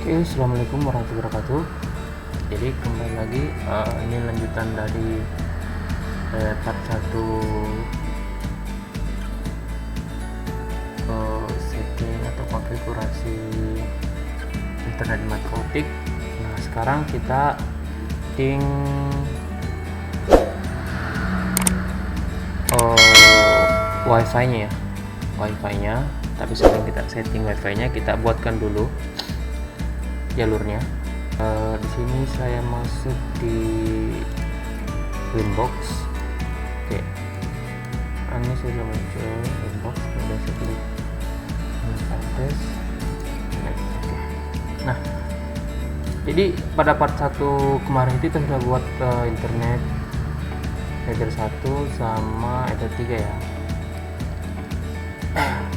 Oke, assalamualaikum warahmatullahi wabarakatuh. Jadi kembali lagi, ini lanjutan dari part 1 setting atau konfigurasi internet Matrotik. Nah, sekarang kita setting wifi-nya. Tapi sebelum kita setting wifi-nya, kita buatkan dulu jalurnya. Di sini saya masuk di Winbox. Oke, ini sudah muncul Winbox. Kemudian saya klik address. Nah, jadi pada part 1 kemarin itu kita sudah buat internet header 1 sama header 3 ya.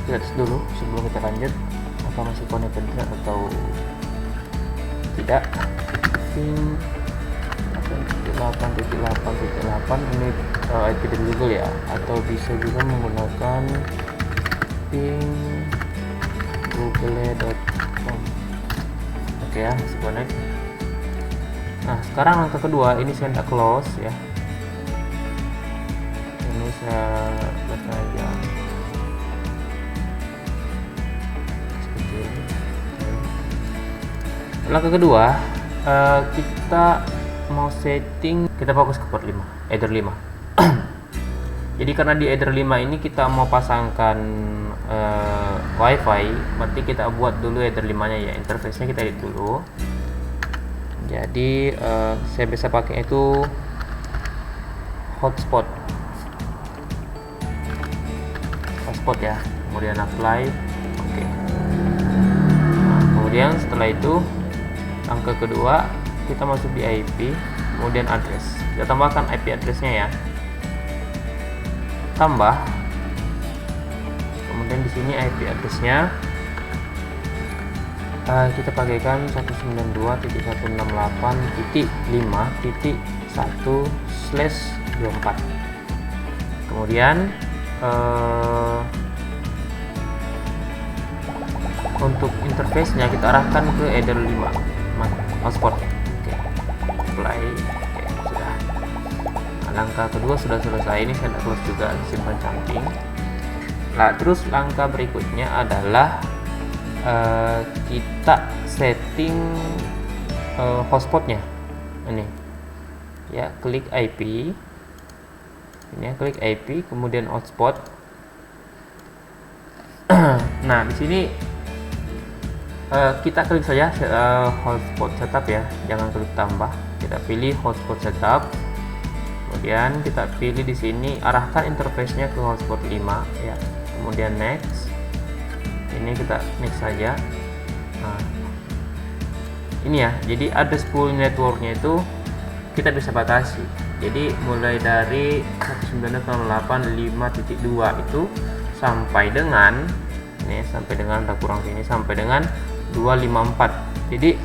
Kita tes dulu sebelum kita lanjut, apa masih connected atau tidak. Ping 8.8.8 ini IP dari Google ya, atau bisa juga menggunakan ping google.com. Oke ya, masih connect. Nah, sekarang langkah kedua, ini saya tidak close ya, ini saya buat aja seperti ini. Langkah kedua, kita mau setting, kita fokus ke port 5, header 5. Jadi karena di header 5 ini kita mau pasangkan wifi, berarti kita buat dulu header 5 nya ya, interface-nya kita edit dulu. Jadi saya bisa pakai itu hotspot ya, kemudian apply. Oke. Nah, kemudian setelah itu langkah kedua, kita masuk di IP, kemudian address. Kita tambahkan IP addressnya ya, tambah. Kemudian di sini IP addressnya kita pakaikan 192.168.5.1/24. Kemudian untuk interface-nya kita arahkan ke header 5 hotspot. Oke, apply. Oke, sudah. Nah, langkah kedua sudah selesai. Ini saya close juga, simpan samping. Nah, terus langkah berikutnya adalah kita setting hotspotnya. Ini ya, klik IP. Ini ya, klik IP, kemudian hotspot. Nah, di sini kita klik saja hotspot setup ya, jangan klik tambah. Kita pilih hotspot setup, kemudian kita pilih di sini arahkan interface-nya ke hotspot 5 ya, kemudian next. Ini kita next saja. Nah, ini ya, jadi address pool networknya itu kita bisa batasi. Jadi mulai dari 192.8.5.2 itu sampai dengan ini, sampai dengan udah kurang sini, sampai dengan 254. Jadi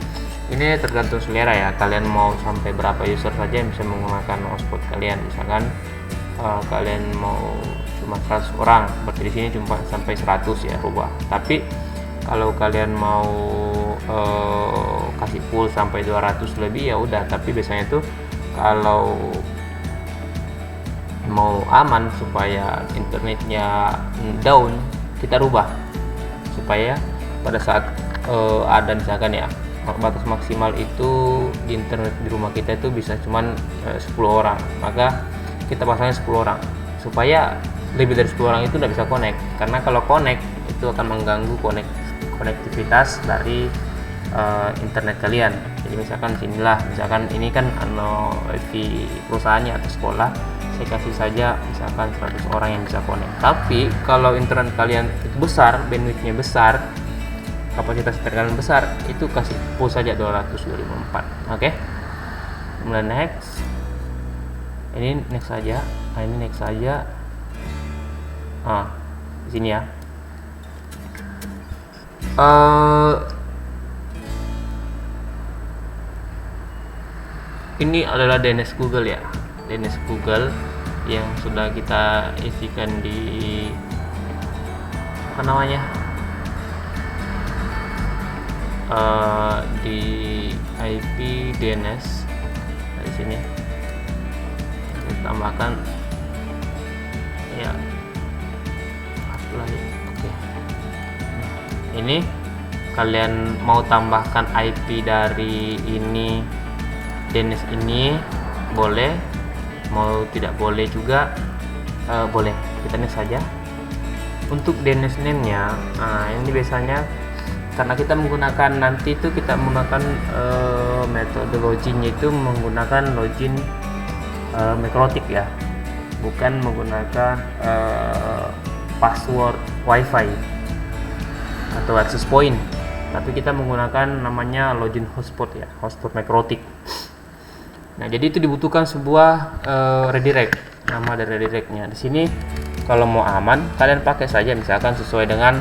ini tergantung selera ya, kalian mau sampai berapa user saja yang bisa menggunakan hotspot kalian. Misalkan kalian mau cuma 100 orang, berarti di sini cuma sampai 100 ya, rubah. Tapi kalau kalian mau kasih full sampai 200 lebih ya udah. Tapi biasanya tuh kalau mau aman supaya internetnya down, kita rubah supaya pada saat ada misalkan ya batas maksimal itu di internet di rumah kita itu bisa cuman 10 orang, maka kita pasangnya 10 orang supaya lebih dari 10 orang itu tidak bisa connect, karena kalau connect itu akan mengganggu konektivitas dari internet kalian. Jadi misalkan sinilah, misalkan ini kan wifi perusahaannya atau sekolah, saya kasih saja misalkan 100 orang yang bisa connect. Tapi kalau internet kalian itu besar, bandwidthnya besar, kapasitas internet kalian besar, itu kasih full saja 200/24. Oke. Kemudian next. Ini next saja. Nah, ini next saja. Di sini ya. Ini adalah DNS Google ya, DNS Google yang sudah kita isikan di apa namanya, di IP DNS dari sini kita tambahkan ya apply. Oke. Nah, ini kalian mau tambahkan IP dari ini DNS ini boleh, mau tidak boleh juga boleh, kita next saja. Untuk DNS name nya ini biasanya karena kita menggunakan nanti itu kita menggunakan metode loginnya itu menggunakan login Makrotik ya, bukan menggunakan password WiFi atau access point, tapi kita menggunakan namanya login hotspot ya, hotspot Makrotik. Nah, jadi itu dibutuhkan sebuah redirect, nama dari redirectnya. Di sini kalau mau aman, kalian pakai saja misalkan sesuai dengan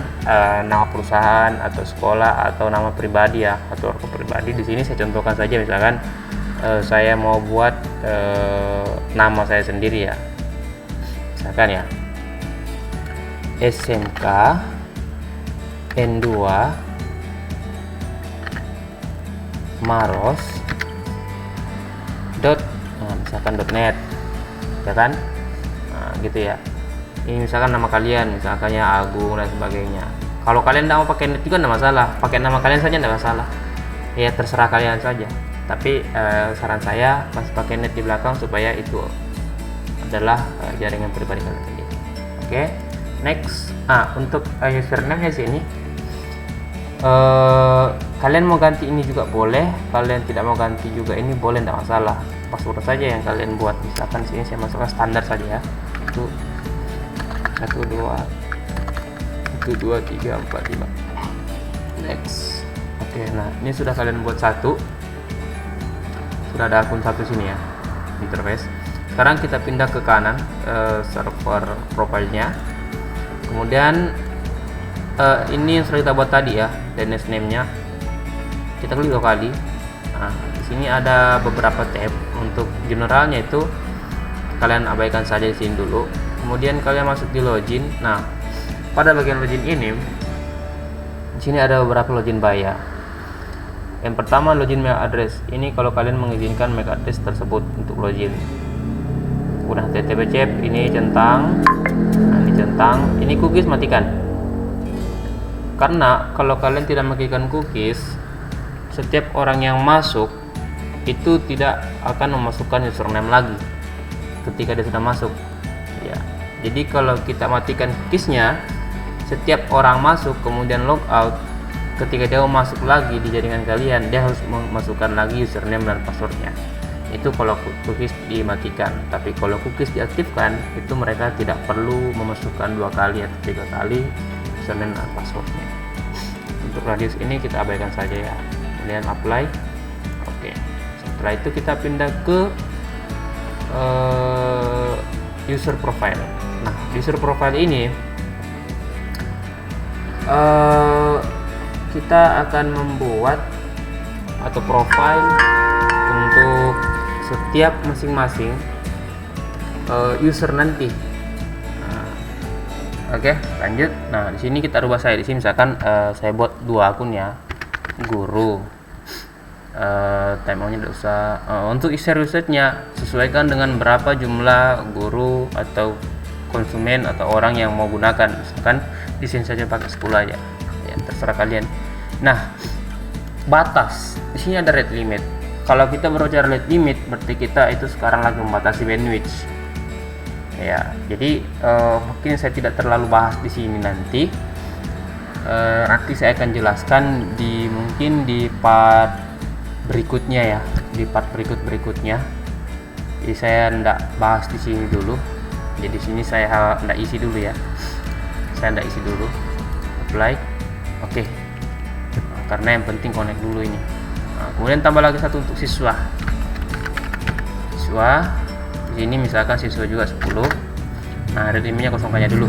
nama perusahaan atau sekolah atau nama pribadi ya, atau akun pribadi. Di sini saya contohkan saja misalkan saya mau buat nama saya sendiri ya, misalkan ya SMK N2 Maros misalkan .net ya kan, gitu ya. Ini misalkan nama kalian, misalkannya Agung dan sebagainya. Kalau kalian tidak mau pakai net juga tidak masalah, pakai nama kalian saja tidak masalah ya, terserah kalian saja. Tapi saran saya masih pakai net di belakang supaya itu adalah jaringan pribadi kalian sendiri. Oke, next. Untuk username nya sini kalian mau ganti ini juga boleh, kalian tidak mau ganti juga ini boleh, tidak masalah. Password saja yang kalian buat, misalkan sini saya masukkan standar saja ya, itu 1 2 3 4 5. Next. Oke, nah ini sudah kalian buat satu, sudah ada akun satu sini ya, interface. Sekarang kita pindah ke kanan server profilnya, kemudian ini yang sudah kita buat tadi ya, DNS name nya kita klik 2 kali. Nah, di sini ada beberapa tab. Untuk generalnya itu kalian abaikan saja di sini dulu. Kemudian kalian masuk di login. Nah, pada bagian login ini, di sini ada beberapa login bayar. Yang pertama login mail address. Ini kalau kalian mengizinkan mail address tersebut untuk login. Udah http ini centang. Nah, ini centang. Ini cookies matikan. Karena kalau kalian tidak matikan cookies, setiap orang yang masuk itu tidak akan memasukkan username lagi ketika dia sudah masuk ya. Jadi kalau kita matikan cookiesnya, setiap orang masuk kemudian logout, ketika dia mau masuk lagi di jaringan kalian, dia harus memasukkan lagi username dan passwordnya. Itu kalau cookies dimatikan. Tapi kalau cookies diaktifkan, itu mereka tidak perlu memasukkan 2 kali atau 3 kali username dan passwordnya. Untuk radius ini kita abaikan saja ya. Kemudian apply. Oke. Setelah itu kita pindah ke user profile. Nah, user profile ini kita akan membuat atau profile untuk setiap masing-masing user nanti. Oke, lanjut. Nah, di sini kita rubah saya. Di sini misalkan saya buat 2 akun ya, guru. Timeoutnya tidak usah. Untuk user-usernya sesuaikan dengan berapa jumlah guru atau konsumen atau orang yang mau gunakan. Misalkan di sini saja pakai 10 aja. Ya, terserah kalian. Nah, batas. Di sini ada rate limit. Kalau kita berbicara rate limit, berarti kita itu sekarang lagi membatasi bandwidth. Ya, jadi mungkin saya tidak terlalu bahas di sini nanti. Nanti saya akan jelaskan mungkin di part berikutnya ya, di part berikutnya. Jadi saya tidak bahas di sini dulu. Jadi di sini saya tidak isi dulu ya. Saya tidak isi dulu. Apply. Oke. Nah, karena yang penting connect dulu ini. Nah, kemudian tambah lagi satu untuk siswa. Siswa. Di sini misalkan siswa juga 10. Nah, redeemnya kosongkannya dulu.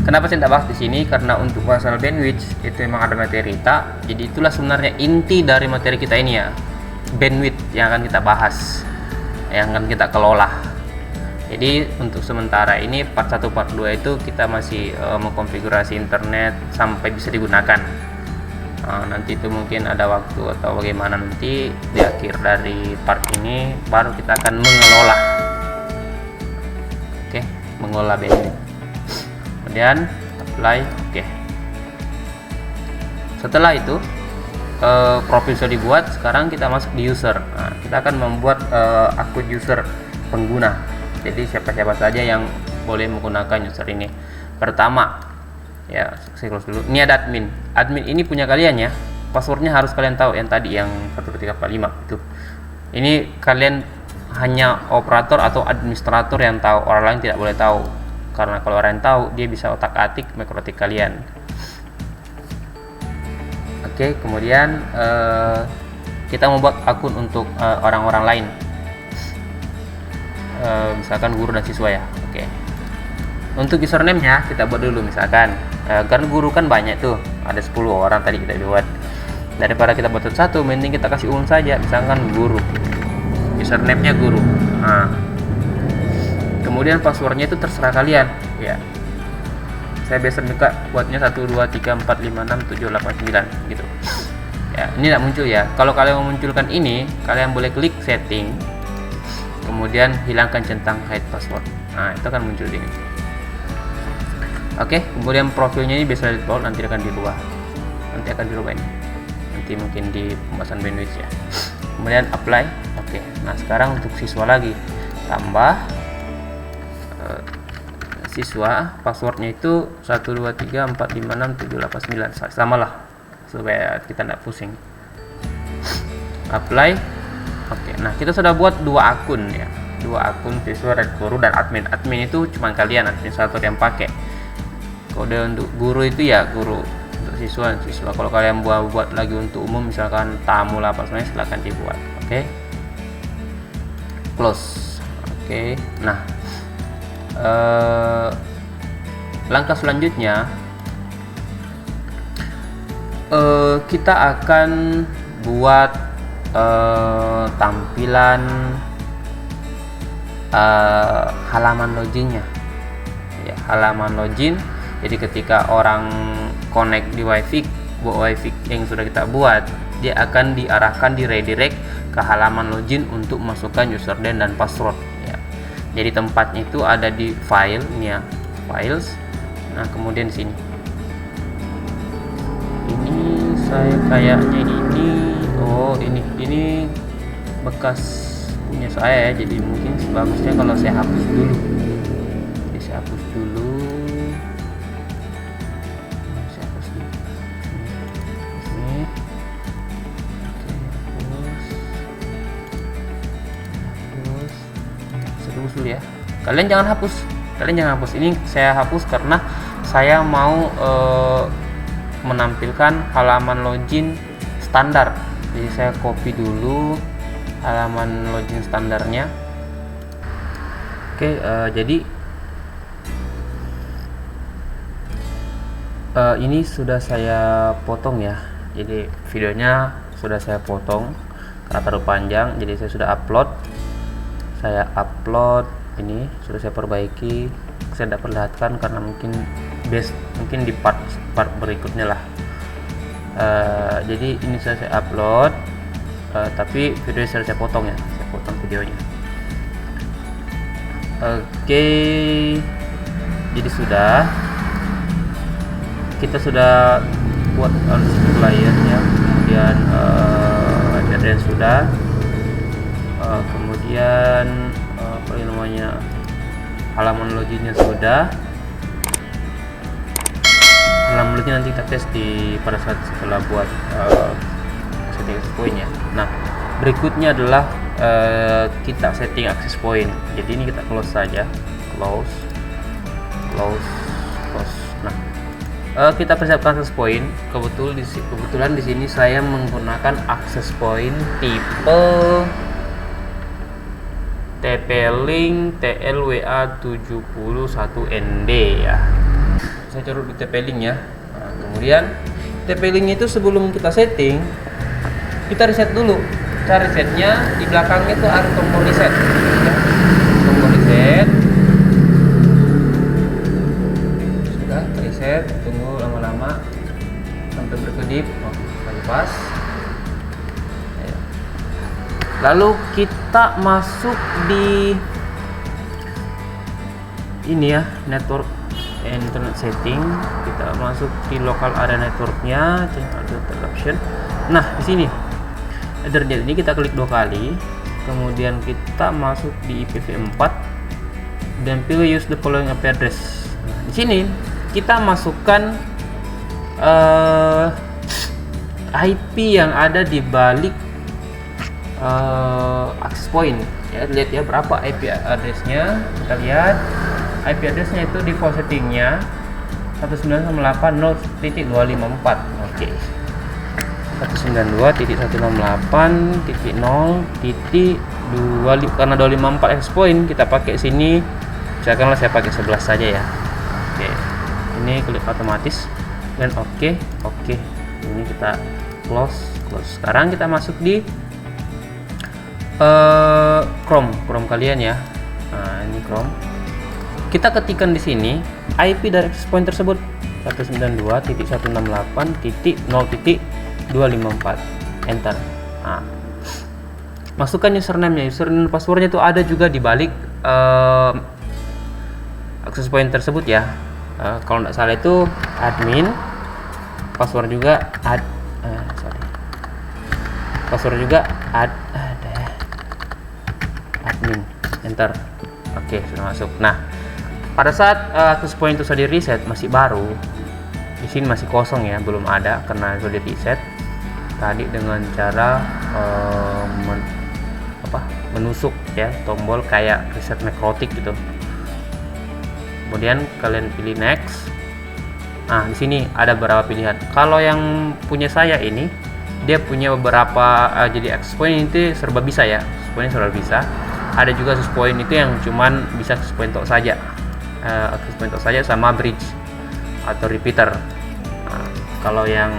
Kenapa saya tidak bahas di sini? Karena untuk masalah bandwidth itu memang ada materi tak. Jadi itulah sebenarnya inti dari materi kita ini ya, bandwidth yang akan kita bahas, yang akan kita kelola. Jadi untuk sementara ini part 1 part 2 itu kita masih mengkonfigurasi internet sampai bisa digunakan. Nanti itu mungkin ada waktu atau bagaimana, nanti di akhir dari part ini baru kita akan mengelola. Oke, mengelola bandwidth. Kemudian apply. Oke. Setelah itu profil sudah dibuat, sekarang kita masuk di user. Kita akan membuat akun user pengguna. Jadi siapa-siapa saja yang boleh menggunakan user ini. Pertama, ya saya close dulu. Ini ada admin. Admin ini punya kalian ya. Passwordnya harus kalian tahu, yang tadi yang 1345 itu. Ini kalian hanya operator atau administrator yang tahu, orang lain tidak boleh tahu. Karena kalau orang yang tahu, dia bisa otak-atik mikrotik kalian. Oke, kemudian kita membuat akun untuk orang-orang lain. Misalkan guru dan siswa ya. Oke. Untuk username-nya kita buat dulu misalkan. Karena guru kan banyak tuh, ada 10 orang tadi kita buat. Daripada kita buat satu, mending kita kasih umum saja, misalkan guru. Username-nya guru. Kemudian passwordnya itu terserah kalian, ya. Saya biasa buatnya 1 2 3 4 5 6 7 8 9 gitu. Ya, ini tidak muncul ya. Kalau kalian memunculkan ini, kalian boleh klik setting. Kemudian hilangkan centang hide password. Itu akan muncul di sini. Oke, kemudian profilnya ini bisa default, nanti akan dirubah. Ini. Nanti mungkin di pembahasan bandwidth ya. Kemudian apply. Oke. Nah, sekarang untuk siswa lagi. Tambah siswa, passwordnya itu 1 2 3 4 5 6 7 8 9. Samalah supaya kita tidak pusing. Apply. Oke, nah kita sudah buat 2 akun ya. 2 akun siswa dan guru dan admin. Admin itu cuma kalian, administrator yang pakai. Kode untuk guru itu ya guru, untuk siswa. Kalau kalian buat lagi untuk umum, misalkan tamu lah apa semuanya, silahkan dibuat. Oke. Close. Oke. Nah, langkah selanjutnya kita akan buat tampilan halaman loginnya ya, halaman login. Jadi ketika orang connect di wifi yang sudah kita buat, dia akan diarahkan, di redirect ke halaman login untuk masukkan username dan password ya. Jadi tempatnya itu ada di file ini ya, files. Nah, kemudian di sini ini saya kayaknya ini bekas punya saya ya, jadi mungkin sebagusnya kalau saya hapus dulu. Jadi saya hapus dulu. Ini. Oke, hapus dulu ya. Kalian jangan hapus. Ini saya hapus karena saya mau menampilkan halaman login standar. Jadi saya copy dulu halaman login standarnya. Oke, jadi ini sudah saya potong ya. Jadi videonya sudah saya potong karena terlalu panjang. Jadi saya sudah upload. Ini sudah saya perbaiki. Saya tidak perlihatkan karena mungkin di part berikutnya lah. Jadi ini saya upload, tapi video saya potong ya, saya potong videonya. Oke, jadi kita sudah buat player ya, kemudian address sudah, kemudian apa namanya, halaman loginnya sudah. Halaman login nanti kita tes pada saat setelah buat setting access point ya. Nah, berikutnya adalah kita setting access point. Jadi ini kita close saja, close. Nah, kita persiapkan access point. Kebetulan di sini saya menggunakan access point tipe TP-Link TLWA71ND ya. Saya coba di TP-Link ya. Nah, kemudian TP-Link itu sebelum kita setting, kita reset dulu. Cara resetnya di belakangnya itu ada tombol reset ya. Tombol reset sudah reset, tunggu lama-lama sampai berkedip. bypass. Lalu kita masuk di ini ya, network internet setting. Kita masuk di local area networknya, change adapter option. Nah, di sini Ethernet ini kita klik 2 kali, kemudian kita masuk di IPv4 dan pilih use the following IP address. Nah, di sini kita masukkan IP yang ada di balik access point ya. Lihat ya berapa IP addressnya. Kita lihat IP addressnya itu default settingnya 192.168.0.254. Oke, 192.168.0.25. karena 254 access point kita pakai sini, misalkanlah saya pakai 11 saja ya. Oke, ini klik otomatis dan oke. Ini kita close. Sekarang kita masuk di Chrome kalian ya. Nah, ini Chrome. Kita ketikkan di sini IP dari access point tersebut 192.168.0.254. Enter. Nah, masukkan username-nya. Username dan passwordnya itu ada juga di balik access point tersebut ya. Kalau tidak salah itu admin, password juga password juga admin. Enter. Oke, sudah masuk. Nah, pada saat access point itu sudah di reset, masih baru, di sini masih kosong ya, belum ada karena sudah di reset tadi dengan cara menusuk ya tombol kayak reset nekrotik gitu. Kemudian kalian pilih next. Nah, di sini ada beberapa pilihan. Kalau yang punya saya ini, dia punya beberapa jadi access point itu serba bisa ya. Access point serba bisa. Ada juga access point itu yang cuman bisa access point tok saja. Access point tok saja sama bridge atau repeater. Nah, kalau yang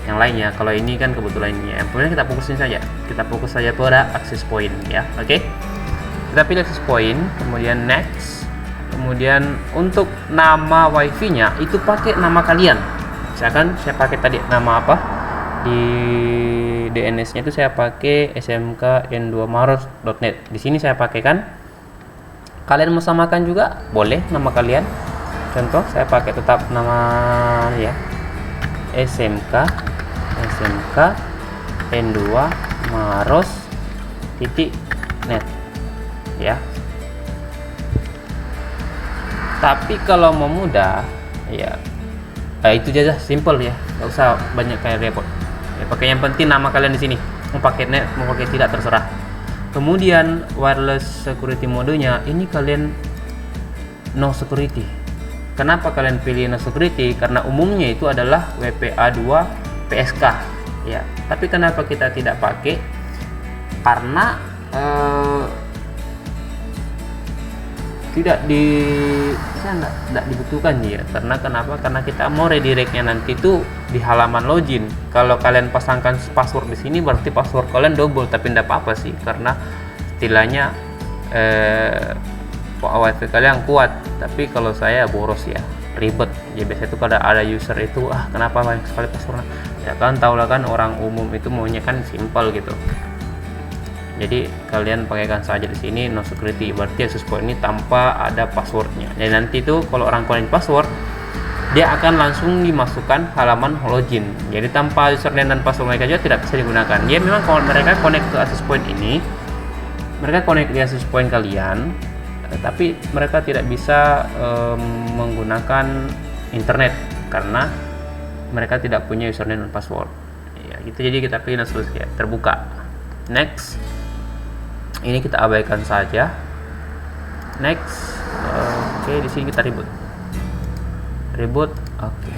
lainnya, kalau ini kan kebetulan ini yang punya kita fokusin saja. Kita fokus saja pada access point ya. Oke. Kita pilih access point, kemudian next. Kemudian untuk nama wifi-nya itu pakai nama kalian. Misalkan saya pakai tadi nama apa? Di DNS-nya itu saya pakai smkn2maros.net. Di sini saya pakai kan. Kalian mau samakan juga boleh nama kalian. Contoh saya pakai tetap nama ya. smkn2maros.net ya. Tapi kalau mau mudah ya, itu aja, simple ya, nggak usah banyak kayak repot ya. Pakai yang penting nama kalian di sini, mau pakai net mau pakai tidak terserah. Kemudian wireless security modenya ini kalian no security. Kenapa kalian pilih no security? Karena umumnya itu adalah WPA2 PSK ya. Tapi kenapa kita tidak pakai? Karena tidak dibutuhkan ya. Karena kenapa? Karena kita mau redirectnya nanti itu di halaman login. Kalau kalian pasangkan password di sini berarti password kalian double, tapi tidak apa-apa sih, karena istilahnya wifi kalian kuat. Tapi kalau saya boros ya, ribet ya. Biasanya itu kalau ada user itu kenapa banyak sekali passwordnya ya, kan tahu lah kan orang umum itu maunya kan simple gitu. Jadi kalian pakaikan saja di sini no security, berarti access point ini tanpa ada passwordnya. Dan nanti itu kalau orang connect password, dia akan langsung dimasukkan halaman login. Jadi tanpa username dan password mereka juga tidak bisa digunakan. Ya memang kalau mereka connect ke access point ini, mereka connect di access point kalian, tapi mereka tidak bisa menggunakan internet karena mereka tidak punya username dan password. Ya gitu. Jadi kita pilih solusi ya, terbuka. Next. Ini kita abaikan saja. Next. Oke, di sini kita reboot. Oke.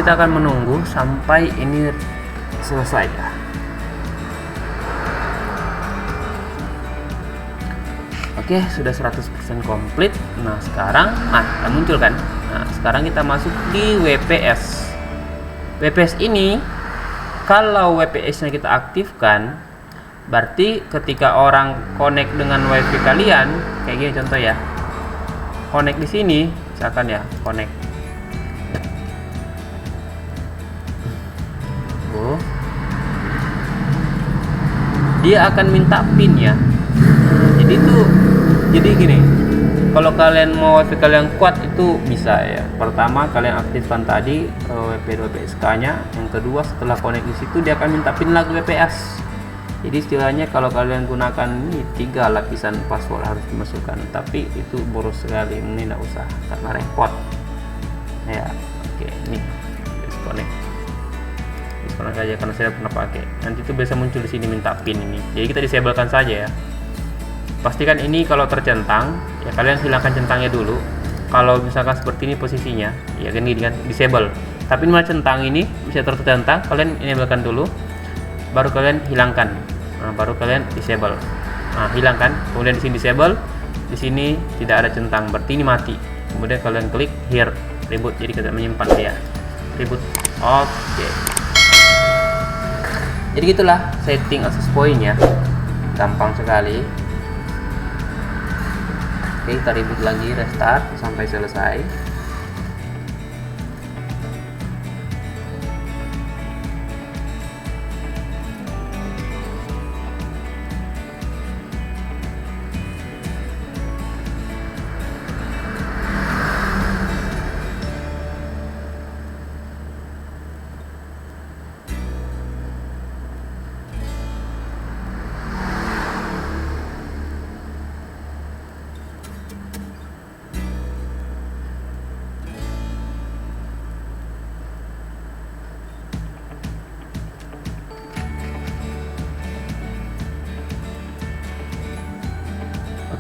kita akan menunggu sampai ini selesai ya. Oke, sudah 100% komplit. Nah, sekarang udah muncul kan. Nah, sekarang kita masuk di WPS. WPS ini kalau WPS-nya kita aktifkan, berarti ketika orang connect dengan WiFi kalian, kayak gini contoh ya. Connect di sini, misalkan ya, connect. Dia akan minta PIN ya. Jadi gini, kalau kalian mau WiFi kalian kuat itu bisa ya. Pertama kalian aktifkan tadi WP WPSK-nya. Yang kedua setelah connect di situ dia akan minta PIN lagi WPS. Jadi istilahnya kalau kalian gunakan ini 3 lapisan password harus dimasukkan. Tapi itu boros sekali, ini nggak usah karena repot. Ya, oke, ini disconnect. Disconnect aja karena saya pernah pakai. Nanti itu biasa muncul di sini minta PIN ini. Jadi kita disablekan saja ya. Pastikan ini kalau tercentang ya kalian hilangkan centangnya dulu. Kalau misalkan seperti ini posisinya ya gini kan disable, tapi ini centang ini bisa tercentang, kalian enablekan dulu baru kalian hilangkan. Nah, baru kalian disable. Nah, hilangkan, kemudian di sini disable, di sini tidak ada centang, berarti ini mati. Kemudian kalian klik here reboot, jadi kita menyimpan dia reboot. Oke. Jadi gitulah setting access point ya, gampang sekali. Oke, kita reboot lagi, restart sampai selesai.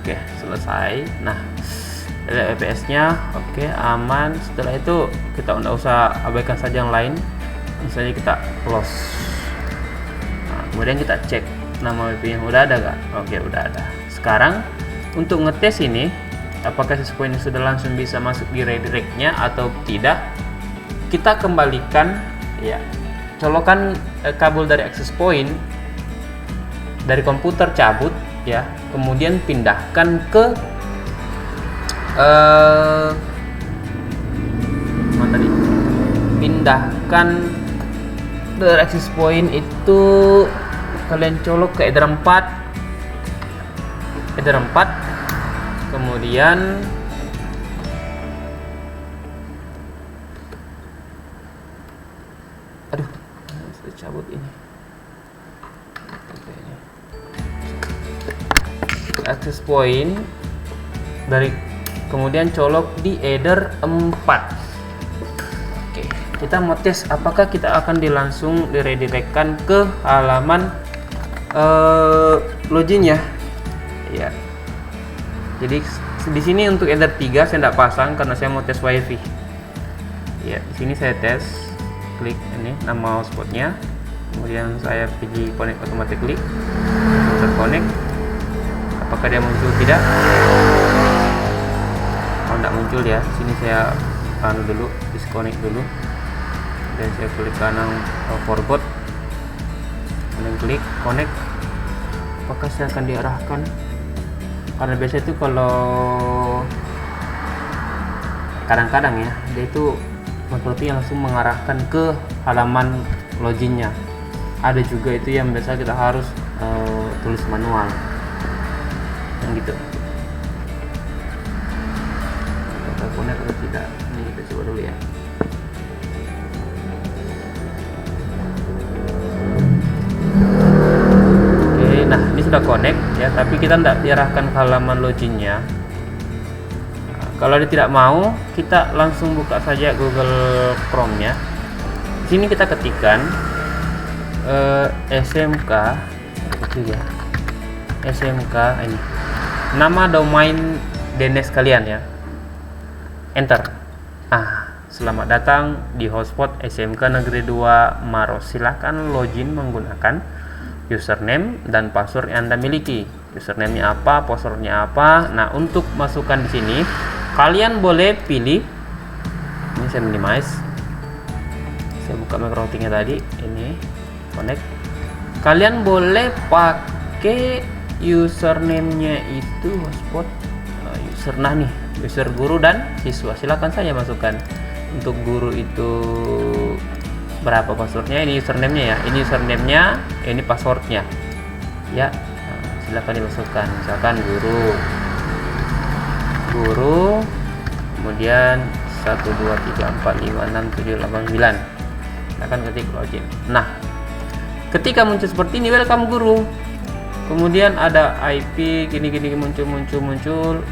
Oke, selesai. Nah, WPS-nya oke, aman. Setelah itu kita nggak usah abaikan saja yang lain. Misalnya kita close. Nah, kemudian kita cek nama WP-nya udah ada nggak? Oke, udah ada. Sekarang untuk ngetes ini apakah access point ini sudah langsung bisa masuk di redirect-nya atau tidak, kita kembalikan ya, colokan kabel dari access point dari komputer, cabut ya, kemudian pindahkan ke mana tadi, pindahkan dari access point itu kalian colok ke Ether 4, kemudian aduh, saya cabut ini access point dari, kemudian colok di Ether 4. Oke, kita mau tes apakah kita akan langsung diredirectkan ke halaman loginnya ya. Jadi di sini untuk Ether 3 saya tidak pasang karena saya mau tes WiFi ya. Di sini saya tes, klik ini nama hotspotnya, kemudian saya pergi connect automatically, terconnect. Apakah dia muncul? Tidak. Oh, tidak muncul ya. Sini saya dulu, disconnect dulu, dan saya klik kanan forgot, kemudian klik connect. Apakah saya akan diarahkan? Karena biasa itu kalau kadang-kadang ya, dia itu seperti langsung mengarahkan ke halaman loginnya. Ada juga itu yang biasa kita harus tulis manual. Gitu. Kita connect atau tidak? Ini kita coba dulu ya. Oke, nah ini sudah connect ya, tapi kita tidak diarahkan ke halaman loginnya. Nah, kalau dia tidak mau, kita langsung buka saja Google Chrome-nya. Di sini kita ketikkan SMK itu ya. SMK ini. Nama domain DNS kalian ya, enter. Selamat datang di hotspot SMK Negeri 2 Maros. Silahkan login menggunakan username dan password yang Anda miliki. Username-nya apa, password-nya apa. Nah, untuk masukkan di sini, kalian boleh pilih. Ini saya minimize. Saya buka micro-routingnya tadi. Ini connect. Kalian boleh pakai username-nya itu hotspot user. Nah nih, user guru dan siswa. Silakan saja masukkan. Untuk guru itu berapa passwordnya? Ini username-nya ya. Ini username-nya, ini passwordnya. Ya, silakan dimasukkan. Misalkan guru, kemudian 1 2 3 4 5 6 7 8 9. Silakan ketik login. Nah, ketika muncul seperti ini, welcome guru. Kemudian ada IP gini muncul.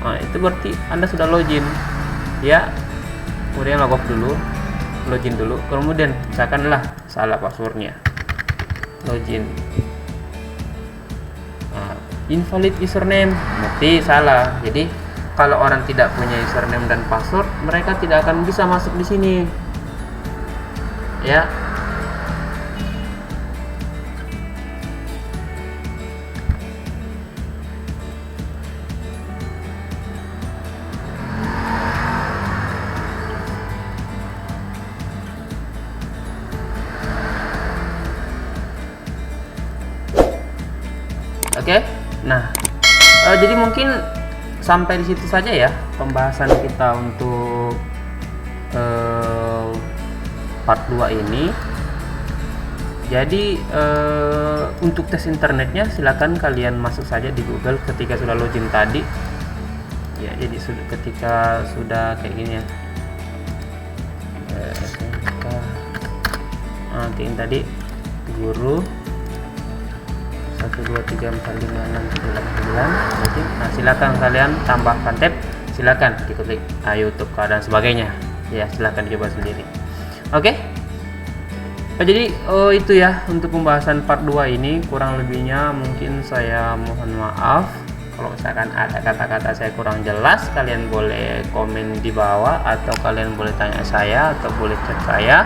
Nah, itu berarti Anda sudah login. Ya. Kemudian log off dulu, login dulu. Kemudian misalkanlah salah passwordnya, login. Nah, invalid username, berarti salah. Jadi kalau orang tidak punya username dan password, mereka tidak akan bisa masuk di sini. Ya. Oke, nah jadi mungkin sampai di situ saja ya pembahasan kita untuk part 2 ini. Jadi untuk tes internetnya silakan kalian masuk saja di Google ketika sudah login tadi. Ya, jadi ketika sudah kayak gini ya. Oke, tadi guru 1 2 3 4 5 6 7 8 9. Nah, silakan kalian tambahkan tab, silakan diklik YouTube dan sebagainya. Ya, silakan dicoba sendiri. Oke. Jadi itu ya untuk pembahasan part 2 ini. Kurang lebihnya mungkin saya mohon maaf kalau misalkan ada kata-kata saya kurang jelas. Kalian boleh komen di bawah atau kalian boleh tanya saya atau boleh chat saya.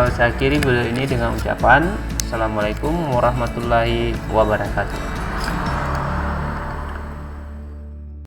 Saya akhiri video ini dengan ucapan Assalamualaikum warahmatullahi wabarakatuh.